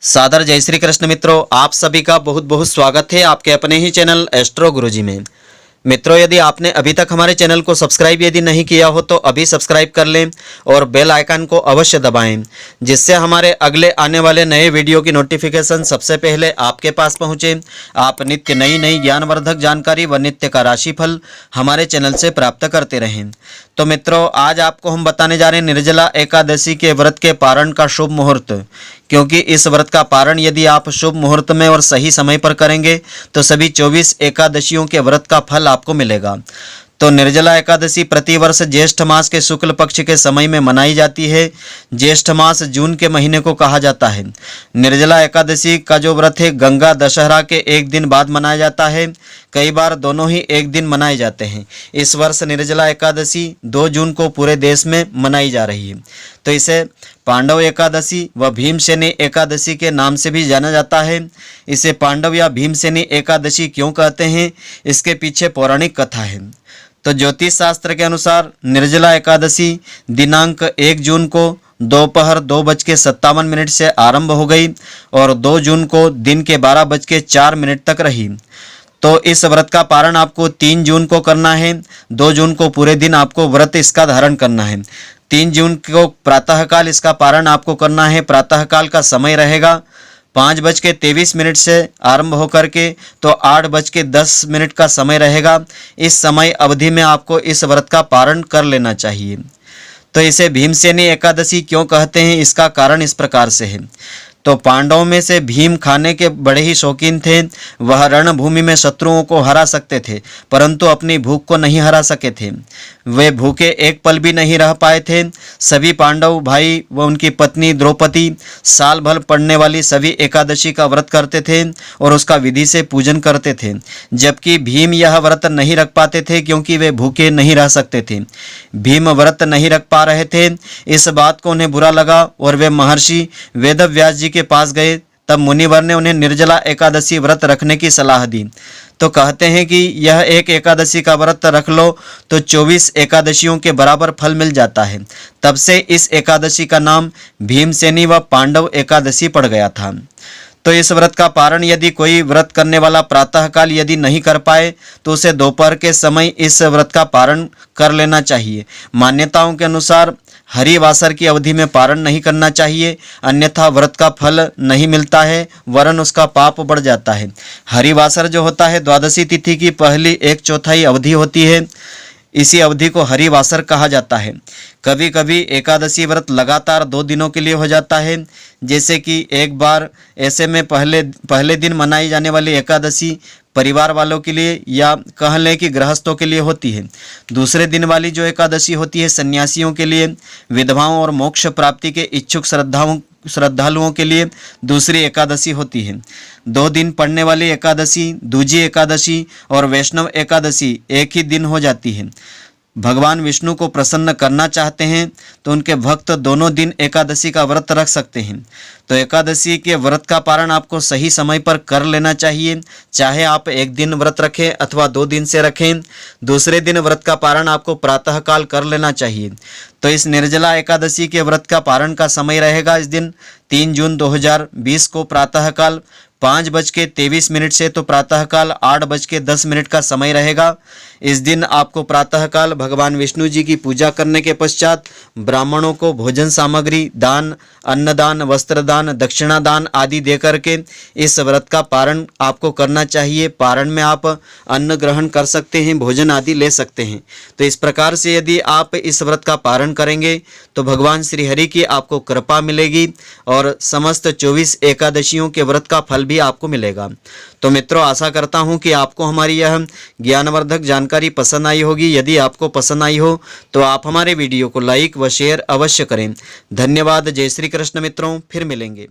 सादर जय श्री कृष्ण मित्रों, आप सभी का बहुत बहुत स्वागत है आपके अपने ही चैनल एस्ट्रो गुरुजी में। मित्रों, यदि आपने अभी तक हमारे चैनल को सब्सक्राइब यदि नहीं किया हो तो अभी सब्सक्राइब कर लें और बेल आइकन को अवश्य दबाएं, जिससे हमारे अगले आने वाले नए वीडियो की नोटिफिकेशन सबसे पहले आपके पास पहुंचे। आप नित्य नई नई ज्ञानवर्धक जानकारी व नित्य का राशिफल हमारे चैनल से प्राप्त करते रहें। तो मित्रों, आज आपको हम बताने जा रहे हैं निर्जला एकादशी के व्रत के पारण का शुभ मुहूर्त, क्योंकि इस व्रत का पारण यदि आप शुभ मुहूर्त में और सही समय पर करेंगे तो सभी 24 एकादशियों के व्रत का फल आपको मिलेगा। तो निर्जला एकादशी प्रतिवर्ष ज्येष्ठ मास के शुक्ल पक्ष के समय में मनाई जाती है। ज्येष्ठ मास जून के महीने को कहा जाता है। निर्जला एकादशी का जो व्रत है गंगा दशहरा के एक दिन बाद मनाया जाता है। कई बार दोनों ही एक दिन मनाए जाते हैं। इस वर्ष निर्जला एकादशी 2 जून को पूरे देश में मनाई जा रही है। तो इसे पांडव एकादशी व भीमसेनी एकादशी के नाम से भी जाना जाता है। इसे पांडव या भीमसेनी एकादशी क्यों कहते हैं, इसके पीछे पौराणिक कथा है। तो ज्योतिष शास्त्र के अनुसार निर्जला एकादशी दिनांक 1 जून को दोपहर 2:57 से आरंभ हो गई और 2 जून को दिन के 12:04 तक रही। तो इस व्रत का पारण आपको 3 जून को करना है। 2 जून को पूरे दिन आपको व्रत इसका धारण करना है। 3 जून को प्रातःकाल इसका पारण आपको करना है। प्रातःकाल का समय रहेगा 5:23 से आरंभ होकर के तो 8:10 का समय रहेगा। इस समय अवधि में आपको इस व्रत का पारण कर लेना चाहिए। तो इसे भीमसेनी एकादशी क्यों कहते हैं, इसका कारण इस प्रकार से है। तो पांडवों में से भीम खाने के बड़े ही शौकीन थे। वह रणभूमि में शत्रुओं को हरा सकते थे, परंतु अपनी भूख को नहीं हरा सके थे। वे भूखे एक पल भी नहीं रह पाए थे। सभी पांडव भाई व उनकी पत्नी द्रौपदी साल भर पड़ने वाली सभी एकादशी का व्रत करते थे और उसका विधि से पूजन करते थे, जबकि भीम यह व्रत नहीं रख पाते थे क्योंकि वे भूखे नहीं रह सकते थे। भीम व्रत नहीं रख पा रहे थे, इस बात को उन्हें बुरा लगा और वे महर्षि वेदव्यास जी के पास गए। तब मुनिवर ने उन्हें निर्जला एकादशी व्रत रखने की सलाह दी। तो कहते हैं कि यह एक एकादशी का व्रत रख लो तो 24 एकादशियों के बराबर फल मिल जाता है। तब से इस एकादशी का नाम भीमसेनी व पांडव एकादशी पड़ गया था। तो इस व्रत का पारण यदि कोई व्रत करने वाला प्रातःकाल यदि नहीं कर पाए तो उसे दोपहर के समय इस व्रत का पारण कर लेना चाहिए। मान्यताओं के अनुसार हरिवासर की अवधि में पारण नहीं करना चाहिए, अन्यथा व्रत का फल नहीं मिलता है, वरन उसका पाप बढ़ जाता है। हरिवासर जो होता है द्वादशी तिथि की पहली 1/4 अवधि होती है। इसी अवधि को हरिवासर कहा जाता है। कभी कभी एकादशी व्रत लगातार 2 दिनों के लिए हो जाता है, जैसे कि एक बार ऐसे में पहले दिन मनाई जाने वाली एकादशी परिवार वालों के लिए या कह लें कि गृहस्थों के लिए होती है। दूसरे दिन वाली जो एकादशी होती है सन्यासियों के लिए, विधवाओं और मोक्ष प्राप्ति के इच्छुक श्रद्धालुओं के लिए दूसरी एकादशी होती है। 2 दिन पड़ने वाली एकादशी, दूजी एकादशी और वैष्णव एकादशी एक ही दिन हो जाती है। भगवान विष्णु को प्रसन्न करना चाहते हैं तो उनके भक्त दोनों दिन एकादशी का व्रत रख सकते हैं। तो एकादशी के व्रत का पारण आपको सही समय पर कर लेना चाहिए, चाहे आप एक दिन व्रत रखें अथवा 2 दिन से रखें। दूसरे दिन व्रत का पारण आपको प्रातःकाल कर लेना चाहिए। तो इस निर्जला एकादशी के व्रत का पारण का समय रहेगा इस दिन 3 जून 2020 को प्रातःकाल 5:23 से तो प्रातःकाल 8:10 का समय रहेगा। इस दिन आपको प्रातःकाल भगवान विष्णु जी की पूजा करने के पश्चात ब्राह्मणों को भोजन सामग्री दान, अन्नदान, वस्त्रदान, दक्षिणादान आदि दे करके इस व्रत का पारण आपको करना चाहिए। पारण में आप अन्न ग्रहण कर सकते हैं, भोजन आदि ले सकते हैं। तो इस प्रकार से यदि आप इस व्रत का पारण करेंगे तो भगवान श्री हरि की आपको कृपा मिलेगी और समस्त 24 एकादशियों के व्रत का फल भी आपको मिलेगा। तो मित्रों, आशा करता हूं कि आपको हमारी यह ज्ञानवर्धक जानकारी पसंद आई होगी। यदि आपको पसंद आई हो तो आप हमारे वीडियो को लाइक व शेयर अवश्य करें। धन्यवाद। जय श्री कृष्ण मित्रों, फिर मिलेंगे।